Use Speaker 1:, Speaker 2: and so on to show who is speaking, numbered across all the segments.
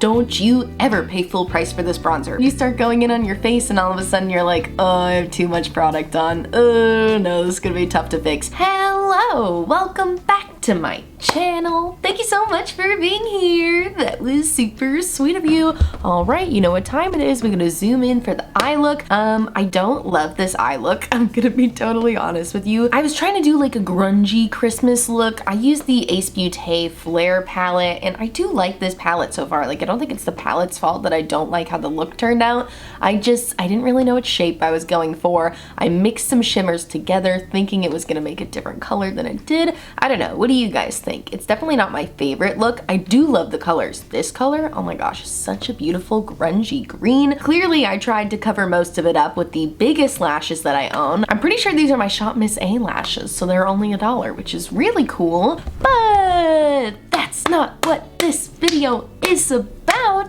Speaker 1: Don't you ever pay full price for this bronzer. You start going in on your face and all of a sudden you're like, oh, I have too much product on. Oh no, this is gonna be tough to fix. Hello, welcome back to my channel. Thank you so much for being here. That was super sweet of you. All right, you know what time it is. We're gonna zoom in for the eye look. I don't love this eye look. I'm gonna be totally honest with you. I was trying to do like a grungy Christmas look. I used the Beautē Flair palette and I do like this palette so far. Like, I don't think it's the palette's fault that I don't like how the look turned out. I didn't really know what shape I was going for. I mixed some shimmers together thinking it was gonna make a different color than it did. I don't know, what do you guys think? It's definitely not my favorite look. I do love the colors. This color, oh my gosh, such a beautiful grungy green. Clearly I tried to cover most of it up with the biggest lashes that I own. I'm pretty sure these are my Shop Miss A lashes, so they're only $1, which is really cool, but that's not what this video is about.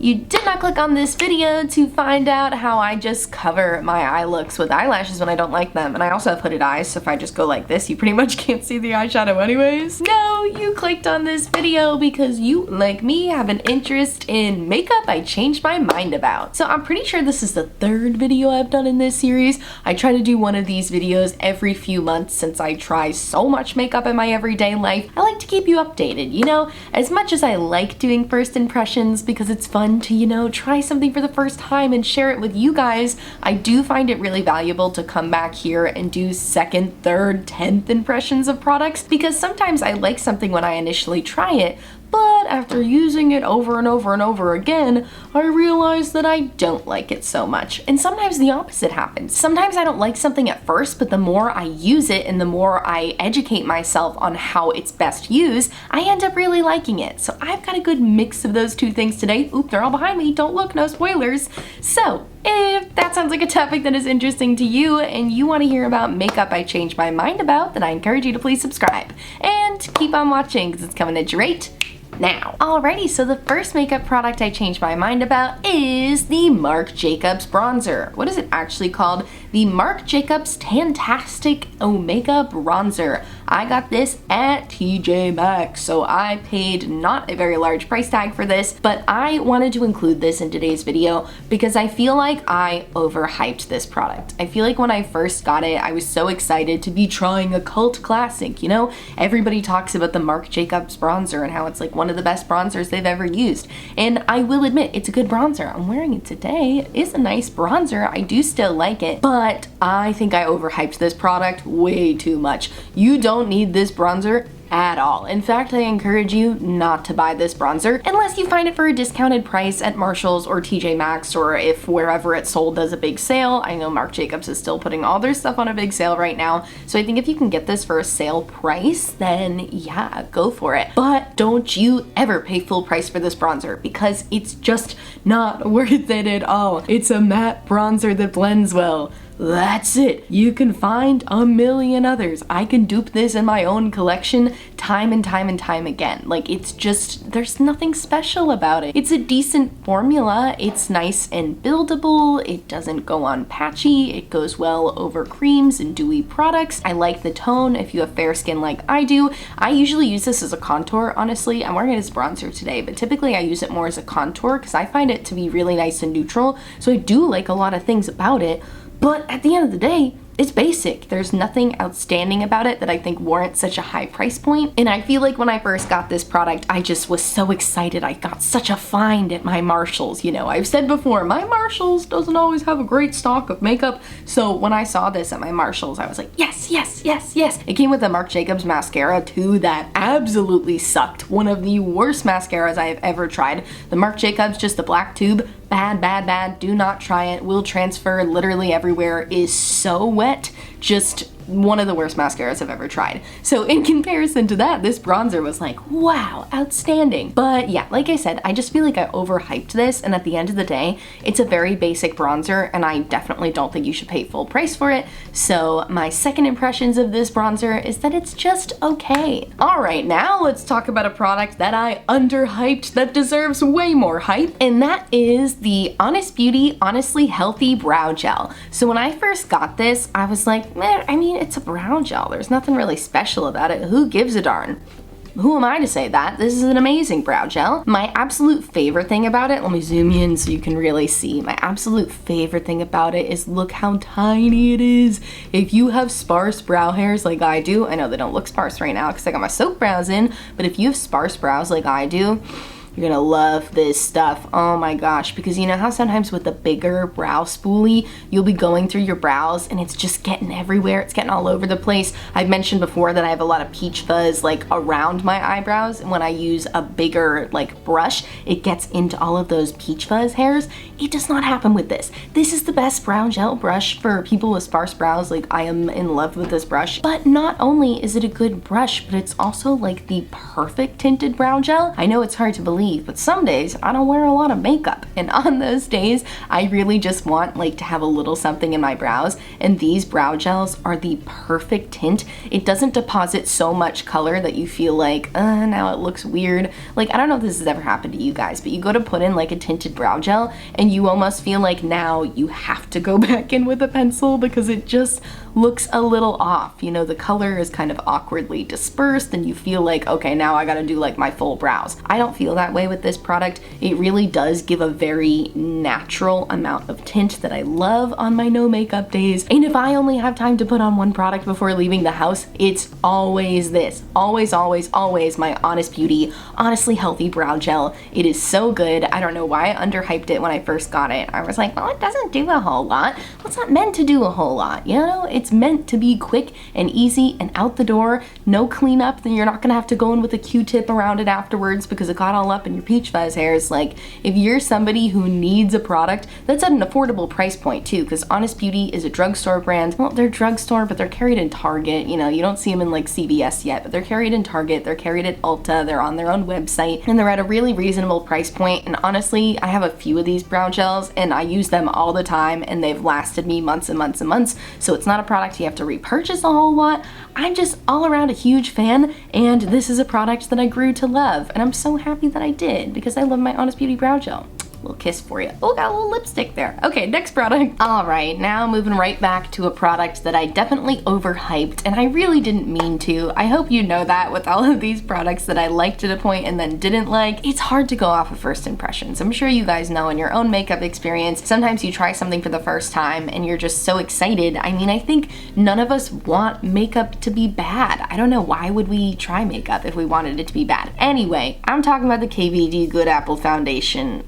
Speaker 1: You did not click on this video to find out how I just cover my eye looks with eyelashes when I don't like them. And I also have hooded eyes, so if I just go like this, you pretty much can't see the eyeshadow anyways. No, you clicked on this video because you, like me, have an interest in makeup I changed my mind about. So I'm pretty sure this is the third video I've done in this series. I try to do one of these videos every few months since I try so much makeup in my everyday life. I like to keep you updated, you know? As much as I like doing first impressions because it's fun to, you know, try something for the first time and share it with you guys, I do find it really valuable to come back here and do second, third, 10th impressions of products, because sometimes I like something when I initially try it, but after using it over and over and over again, I realize that I don't like it so much. And sometimes the opposite happens. Sometimes I don't like something at first, but the more I use it and the more I educate myself on how it's best used, I end up really liking it. So I've got a good mix of those two things today. Oop, they're all behind me. Don't look, no spoilers. So if that sounds like a topic that is interesting to you and you want to hear about makeup I changed my mind about, then I encourage you to please subscribe and keep on watching because it's coming at you right now. Alrighty, so the first makeup product I changed my mind about is the Marc Jacobs bronzer. What is it actually called? The Marc Jacobs Tan-tastic Omega Bronzer. I got this at TJ Maxx, so I paid not a very large price tag for this, but I wanted to include this in today's video because I feel like I overhyped this product. I feel like when I first got it, I was so excited to be trying a cult classic, you know? Everybody talks about the Marc Jacobs bronzer and how it's like one of the best bronzers they've ever used. And I will admit, it's a good bronzer. I'm wearing it today. It is a nice bronzer. I do still like it, but I think I overhyped this product way too much. You don't need this bronzer at all. In fact, I encourage you not to buy this bronzer unless you find it for a discounted price at Marshall's or TJ Maxx, or if wherever it's sold does a big sale. I know Marc Jacobs is still putting all their stuff on a big sale right now, so I think if you can get this for a sale price, then yeah, go for it. But don't you ever pay full price for this bronzer because it's just not worth it at all. It's a matte bronzer that blends well. That's it. You can find a million others. I can dupe this in my own collection time and time and time again. Like, it's just, there's nothing special about it. It's a decent formula. It's nice and buildable. It doesn't go on patchy. It goes well over creams and dewy products. I like the tone if you have fair skin like I do. I usually use this as a contour, honestly. I'm wearing it as bronzer today, but typically I use it more as a contour because I find it to be really nice and neutral. So I do like a lot of things about it. But at the end of the day, it's basic. There's nothing outstanding about it that I think warrants such a high price point. And I feel like when I first got this product, I just was so excited. I got such a find at my Marshalls. You know, I've said before, my Marshalls doesn't always have a great stock of makeup. So when I saw this at my Marshalls, I was like, yes, yes, yes, yes. It came with a Marc Jacobs mascara too that absolutely sucked. One of the worst mascaras I have ever tried. The Marc Jacobs, just the black tube. Bad, bad, bad. Do not try it. Will transfer literally everywhere. Is so wet. Just one of the worst mascaras I've ever tried. So in comparison to that, this bronzer was like, wow, outstanding. But yeah, like I said, I just feel like I overhyped this, and at the end of the day, it's a very basic bronzer, and I definitely don't think you should pay full price for it. So my second impressions of this bronzer is that it's just okay. All right, now let's talk about a product that I underhyped that deserves way more hype, and that is the Honest Beauty Honestly Healthy Brow Gel. So when I first got this, I was like, man, I mean, it's a brow gel. There's nothing really special about it. Who gives a darn? who am I to say that? This is an amazing brow gel. My absolute favorite thing about it, let me zoom in so you can really see. My absolute favorite thing about it is look how tiny it is. If you have sparse brow hairs like I do, I know they don't look sparse right now because I got my soap brows in, but if you have sparse brows like I do, you're gonna love this stuff. Oh my gosh, because you know how sometimes with the bigger brow spoolie, you'll be going through your brows and it's just getting everywhere. It's getting all over the place. I've mentioned before that I have a lot of peach fuzz like around my eyebrows, and when I use a bigger like brush, it gets into all of those peach fuzz hairs. It does not happen with this. This is the best brow gel brush for people with sparse brows. Like, I am in love with this brush. But not only is it a good brush, but it's also like the perfect tinted brow gel. I know it's hard to believe, but some days I don't wear a lot of makeup, and on those days I really just want like to have a little something in my brows, and these brow gels are the perfect tint. It doesn't deposit so much color that you feel like now it looks weird. Like, I don't know if this has ever happened to you guys, but you go to put in like a tinted brow gel and you almost feel like now you have to go back in with a pencil because it just looks a little off. You know, the color is kind of awkwardly dispersed and you feel like, okay, now I gotta do like my full brows. I don't feel that way with this product. It really does give a very natural amount of tint that I love on my no makeup days. And if I only have time to put on one product before leaving the house, it's always this. Always, always, always my Honest Beauty Honestly Healthy Brow Gel. It is so good. I don't know why I underhyped it when I first got it. I was like, well, it doesn't do a whole lot. Well, it's not meant to do a whole lot, you know? It's meant to be quick and easy and out the door. No cleanup, then you're not gonna have to go in with a Q-tip around it afterwards because it got all up in your peach fuzz hairs. Like, if you're somebody who needs a product that's at an affordable price point too, because Honest Beauty is a drugstore brand. Well, they're drugstore, but they're carried in Target. You know, you don't see them in like CVS yet, but they're carried in Target, they're carried at Ulta, they're on their own website, and they're at a really reasonable price point. And honestly, I have a few of these brow gels and I use them all the time and they've lasted me months and months and months. So it's not a product you have to repurchase a whole lot. I'm just all around a huge fan, and this is a product that I grew to love, and I'm so happy that I did because I love my Honest Beauty brow gel. Little kiss for you. Oh, got a little lipstick there. Okay, next product. All right, now moving right back to a product that I definitely overhyped, and I really didn't mean to. I hope you know that with all of these products that I liked at a point and then didn't like. It's hard to go off of first impressions. I'm sure you guys know in your own makeup experience, sometimes you try something for the first time and you're just so excited. I mean, I think none of us want makeup to be bad. I don't know, why would we try makeup if we wanted it to be bad? Anyway, I'm talking about the KVD Good Apple Foundation.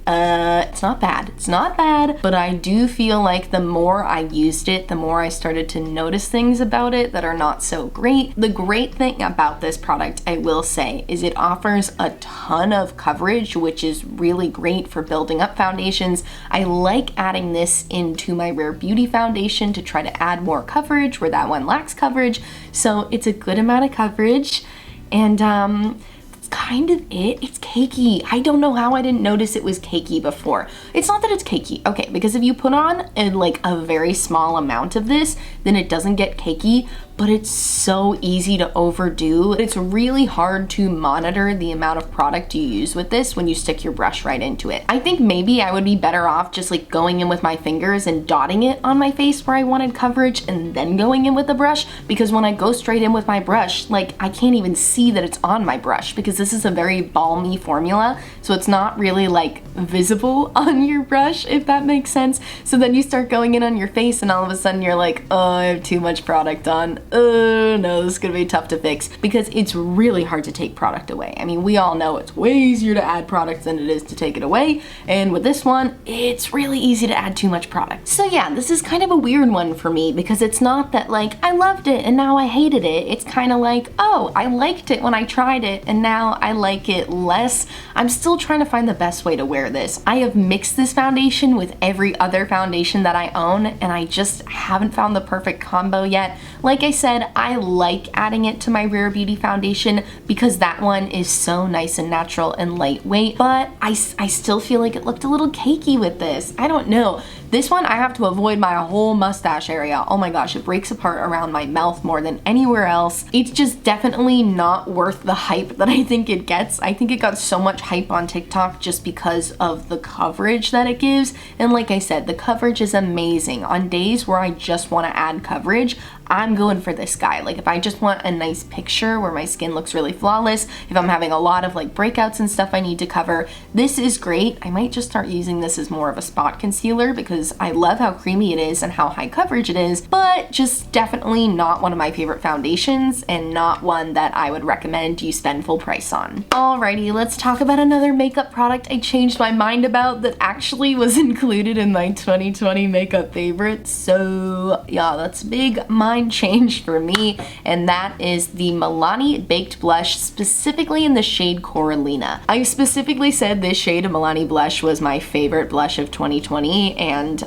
Speaker 1: It's not bad. It's not bad, but I do feel like the more I used it, the more I started to notice things about it that are not so great. The great thing about this product, I will say, is it offers a ton of coverage, which is really great for building up foundations. I like adding this into my Rare Beauty foundation to try to add more coverage where that one lacks coverage. So it's a good amount of coverage, and kind of it. It's cakey. I don't know how I didn't notice it was cakey before. It's not that it's cakey, okay, because if you put on like a very small amount of this, then it doesn't get cakey, but it's so easy to overdo. It's really hard to monitor the amount of product you use with this when you stick your brush right into it. I think maybe I would be better off just like going in with my fingers and dotting it on my face where I wanted coverage and then going in with the brush, because when I go straight in with my brush, like I can't even see that it's on my brush because this is a very balmy formula, so it's not really like visible on your brush, if that makes sense. So then you start going in on your face and all of a sudden you're like, oh, I have too much product on. No, this is gonna be tough to fix, because it's really hard to take product away. I mean, we all know it's way easier to add product than it is to take it away, and with this one, it's really easy to add too much product. So yeah, this is kind of a weird one for me, because it's not that like, I loved it and now I hated it. It's kind of like, oh, I liked it when I tried it and now I like it less. I'm still trying to find the best way to wear this. I have mixed this foundation with every other foundation that I own, and I just haven't found the perfect combo yet. Like I said, I like adding it to my Rare Beauty foundation because that one is so nice and natural and lightweight, but I still feel like it looked a little cakey with this. I don't know. This one, I have to avoid my whole mustache area. Oh my gosh, it breaks apart around my mouth more than anywhere else. It's just definitely not worth the hype that I think it gets. I think it got so much hype on TikTok just because of the coverage that it gives. And like I said, the coverage is amazing. On days where I just want to add coverage, I'm going for this guy. Like if I just want a nice picture where my skin looks really flawless, if I'm having a lot of like breakouts and stuff I need to cover, this is great. I might just start using this as more of a spot concealer because I love how creamy it is and how high coverage it is, but just definitely not one of my favorite foundations and not one that I would recommend you spend full price on. Alrighty, let's talk about another makeup product I changed my mind about that actually was included in my 2020 makeup favorites. So yeah, that's a big mind change for me, and that is the Milani Baked Blush, specifically in the shade Corallina. I specifically said this shade of Milani blush was my favorite blush of 2020, and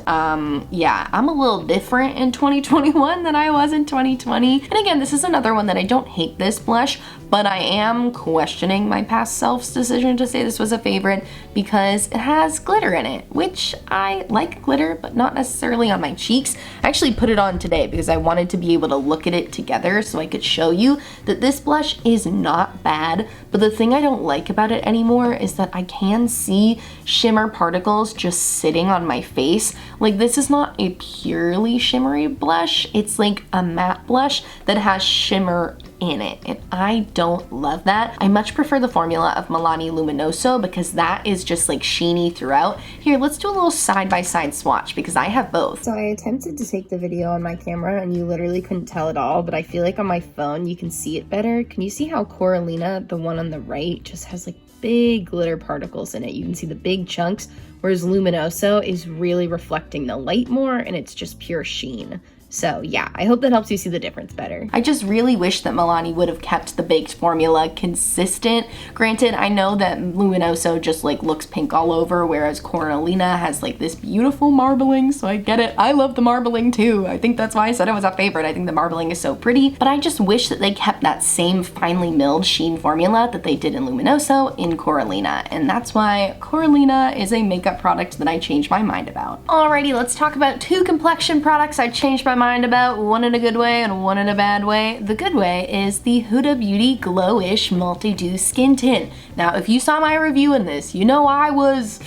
Speaker 1: yeah, I'm a little different in 2021 than I was in 2020. And again, this is another one that I don't hate this blush, but I am questioning my past self's decision to say this was a favorite because it has glitter in it, which I like glitter, but not necessarily on my cheeks. I actually put it on today because I wanted to be able to look at it together so I could show you that this blush is not bad, but the thing I don't like about it anymore is that I can see shimmer particles just sitting on my face. Like this is not a purely shimmery blush, it's like a matte blush that has shimmer in it, and I don't love that. I much prefer the formula of Milani Luminoso because that is just like sheeny throughout. Here, let's do a little side-by-side swatch because I have both. So I attempted to take the video on my camera and you literally couldn't tell at all, but I feel like on my phone you can see it better. Can you see how Corallina, the one on the right, just has like big glitter particles in it? You can see the big chunks, whereas Luminoso is really reflecting the light more and it's just pure sheen. So yeah, I hope that helps you see the difference better. I just really wish that Milani would have kept the baked formula consistent. Granted, I know that Luminoso just like looks pink all over, whereas Corallina has like this beautiful marbling, so I get it. I love the marbling too. I think that's why I said it was a favorite. I think the marbling is so pretty, but I just wish that they kept that same finely milled sheen formula that they did in Luminoso in Corallina, and that's why Corallina is a makeup product that I changed my mind about. Alrighty, let's talk about two complexion products I changed my mind about, one in a good way and one in a bad way. The good way is the Huda Beauty Glowish Multi-Dew Skin Tint. Now, if you saw my review in this, you know I was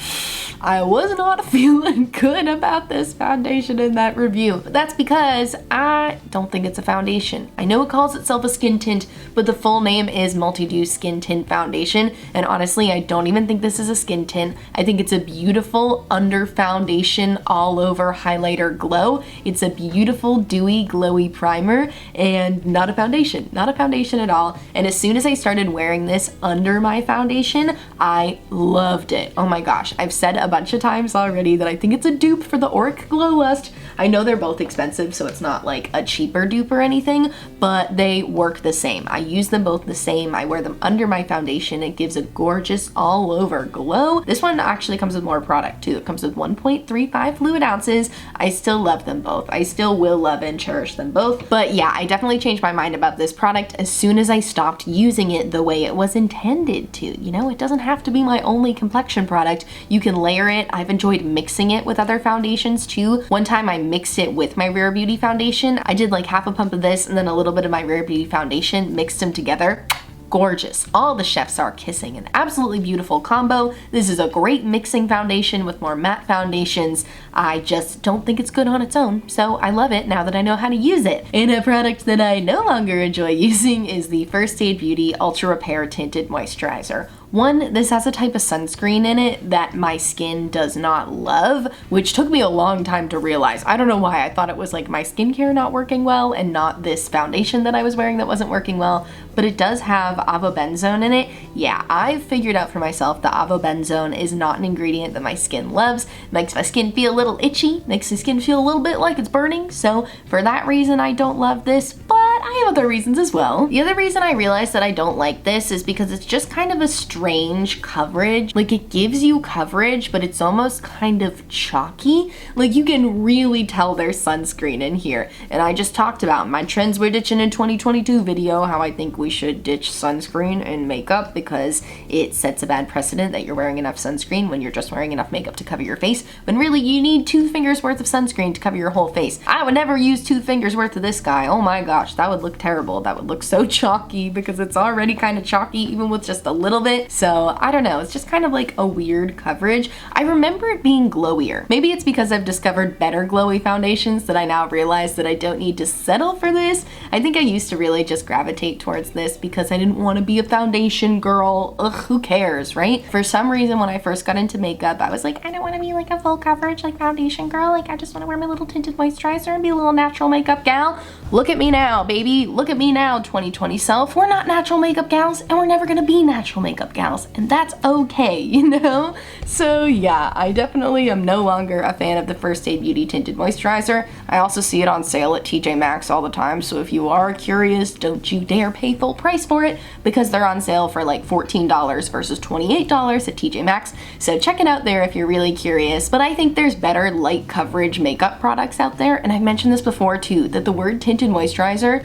Speaker 1: not feeling good about this foundation in that review. But that's because I don't think it's a foundation. I know it calls itself a skin tint, but the full name is Multi-Dew Skin Tint Foundation, and honestly, I don't even think this is a skin tint. I think it's a beautiful under foundation all over highlighter glow. It's a beautiful dewy glowy primer and not a foundation. Not a foundation at all. And as soon as I started wearing this under my foundation, I loved it. Oh my gosh, I've said a bunch of times already that I think it's a dupe for the Auric Glow Lust. I know they're both expensive, so it's not like a cheaper dupe or anything, but they work the same. I use them both the same. I wear them under my foundation. It gives a gorgeous all over glow. This one actually comes with more product too. It comes with 1.35 fluid ounces. I still love them both. I still will love and cherish them both. But yeah, I definitely changed my mind about this product as soon as I stopped using it the way it was intended to. You know, it doesn't have to be my only complexion product. You can layer it. I've enjoyed mixing it with other foundations too. One time I mixed it with my Rare Beauty foundation. I did like half a pump of this and then a little bit of my Rare Beauty foundation, mixed them together. Gorgeous. All the chefs are kissing. An absolutely beautiful combo. This is a great mixing foundation with more matte foundations. I just don't think it's good on its own, so I love it now that I know how to use it. And a product that I no longer enjoy using is the First Aid Beauty Ultra Repair Tinted Moisturizer. One, this has a type of sunscreen in it that my skin does not love, which took me a long time to realize. I don't know why. I thought it was like my skincare not working well and not this foundation that I was wearing that wasn't working well, but it does have avobenzone in it. Yeah, I've figured out for myself that avobenzone is not an ingredient that my skin loves. It makes my skin feel a little itchy, makes the skin feel a little bit like it's burning, so for that reason I don't love this, but I have other reasons as well. The other reason I realized that I don't like this is because it's just kind of a strange coverage. Like, it gives you coverage, but it's almost kind of chalky. Like, you can really tell there's sunscreen in here. And I just talked about my Trends We're Ditching in 2022 video, how I think we should ditch sunscreen in makeup because it sets a bad precedent that you're wearing enough sunscreen when you're just wearing enough makeup to cover your face, when really you need 2 fingers worth of sunscreen to cover your whole face. I would never use 2 fingers worth of this guy. Oh my gosh, that would look terrible. That would look so chalky because it's already kind of chalky even with just a little bit. So I don't know, it's just kind of like a weird coverage. I remember it being glowier. Maybe it's because I've discovered better glowy foundations that I now realize that I don't need to settle for this. I think I used to really just gravitate towards this because I didn't want to be a foundation girl. Ugh, who cares, right? For some reason when I first got into makeup, I was like, I don't want to be like a full coverage like foundation girl. Like I just want to wear my little tinted moisturizer and be a little natural makeup gal. Look at me now, baby. Look at me now, 2020 self. We're not natural makeup gals and we're never gonna be natural makeup gals, and that's okay, you know? So yeah, I definitely am no longer a fan of the First Aid Beauty Tinted Moisturizer. I also see it on sale at TJ Maxx all the time, so if you are curious, don't you dare pay full price for it because they're on sale for like $14 versus $28 at TJ Maxx. So check it out there if you're really curious. But I think there's better light coverage makeup products out there, and I've mentioned this before too, that the word tinted moisturizer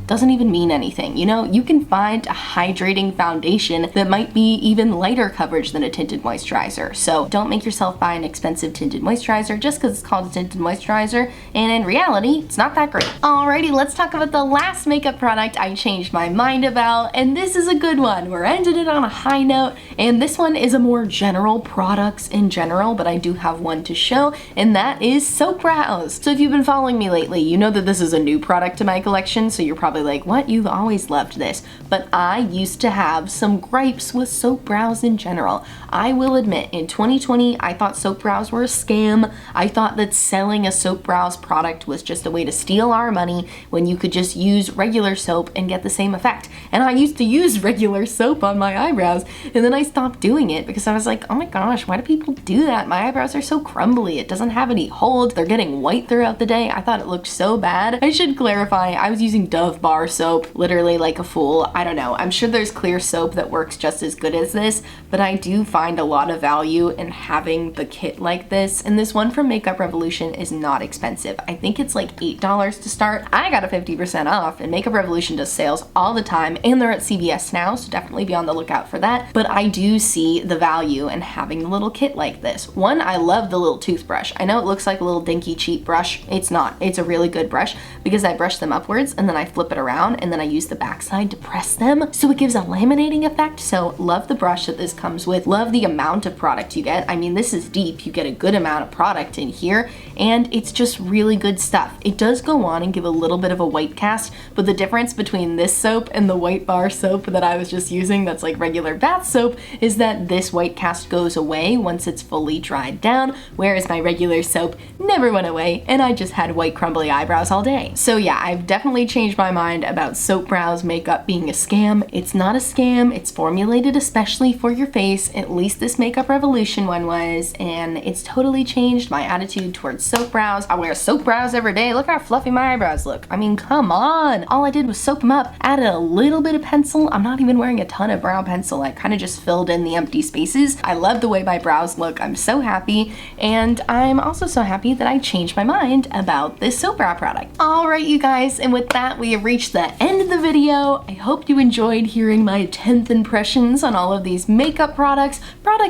Speaker 1: doesn't even mean anything. You know, you can find a hydrating foundation that might be even lighter coverage than a tinted moisturizer. So don't make yourself buy an expensive tinted moisturizer just because it's called a tinted moisturizer, and in reality, it's not that great. Alrighty, let's talk about the last makeup product I changed my mind about, and this is a good one. We're ending it on a high note, and this one is a more general products in general, but I do have one to show, and that is soap brows. So if you've been following me lately, you know that this is a new product to my collection, so you're probably like, what? You've always loved this. But I used to have some gripes with soap brows in general. I will admit, in 2020, I thought soap brows were a scam. I thought that selling a soap brows product was just a way to steal our money when you could just use regular soap and get the same effect. And I used to use regular soap on my eyebrows, and then I stopped doing it because I was like, oh my gosh, why do people do that? My eyebrows are so crumbly. It doesn't have any hold. They're getting white throughout the day. I thought it looked so bad. I should clarify, I was using Dove bar soap literally like a fool. I don't know. I'm sure there's clear soap that works just as good as this, but I do find a lot of value in having the kit like this. And this one from Makeup Revolution is not expensive. I think it's like $8 to start. I got a 50% off, and Makeup Revolution does sales all the time, and they're at CVS now, so definitely be on the lookout for that. But I do see the value in having a little kit like this. One, I love the little toothbrush. I know it looks like a little dinky cheap brush. It's not. It's a really good brush because I brush them upwards and then I flip it around and then I use the backside to press them, so it gives a laminating effect. So love the brush that this comes with. Love the amount of product you get. I mean, this is deep. You get a good amount of product in here, and it's just really good stuff. It does go on and give a little bit of a white cast, but the difference between this soap and the white bar soap that I was just using that's like regular bath soap is that this white cast goes away once it's fully dried down, whereas my regular soap never went away and I just had white crumbly eyebrows all day. So yeah, I've definitely changed my mind about soap brows makeup being a scam. It's not a scam. It's formulated especially for your face. At least this Makeup Revolution one was, and it's totally changed my attitude towards soap brows. I wear soap brows every day. Look how fluffy my eyebrows look. I mean, come on. All I did was soap them up, added a little bit of pencil. I'm not even wearing a ton of brow pencil. I kind of just filled in the empty spaces. I love the way my brows look. I'm so happy, and I'm also so happy that I changed my mind about this soap brow product. All right, you guys, and with that, we have reached the end of the video. I hope you enjoyed hearing my 10th impressions on all of these makeup products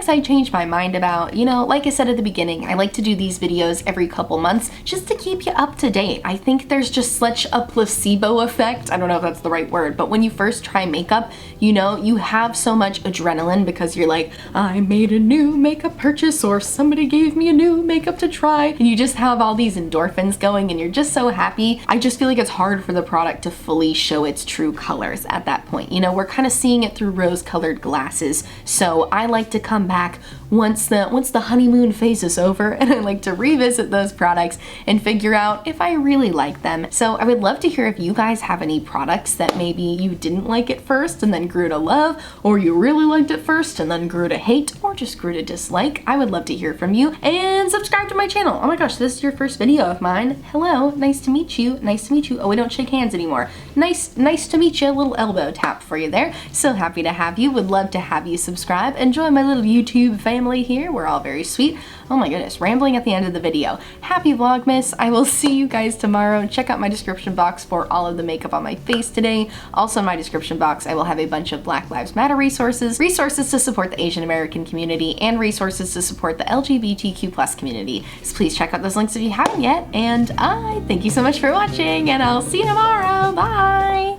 Speaker 1: I changed my mind about. You know, like I said at the beginning, I like to do these videos every couple months just to keep you up to date. I think there's just such a placebo effect. I don't know if that's the right word, but when you first try makeup, you know, you have so much adrenaline because you're like, I made a new makeup purchase, or somebody gave me a new makeup to try, and you just have all these endorphins going and you're just so happy. I just feel like it's hard for the product to fully show its true colors at that point. You know, we're kind of seeing it through rose-colored glasses. So I like to come back once the honeymoon phase is over, and I like to revisit those products and figure out if I really like them. So I would love to hear if you guys have any products that maybe you didn't like at first and then grew to love, or you really liked it first and then grew to hate, or just grew to dislike. I would love to hear from you, and subscribe to my channel. Oh my gosh, this is your first video of mine. Hello, nice to meet you. Nice to meet you. Oh, we don't shake hands anymore. Nice to meet you. A little elbow tap for you there. So happy to have you. Would love to have you subscribe and join my little YouTube family. family here. We're all very sweet. Oh my goodness, rambling at the end of the video. Happy Vlogmas. I will see you guys tomorrow. Check out my description box for all of the makeup on my face today. Also in my description box, I will have a bunch of Black Lives Matter resources to support the Asian American community, and resources to support the LGBTQ+ community. So please check out those links if you haven't yet, and I thank you so much for watching, and I'll see you tomorrow. Bye!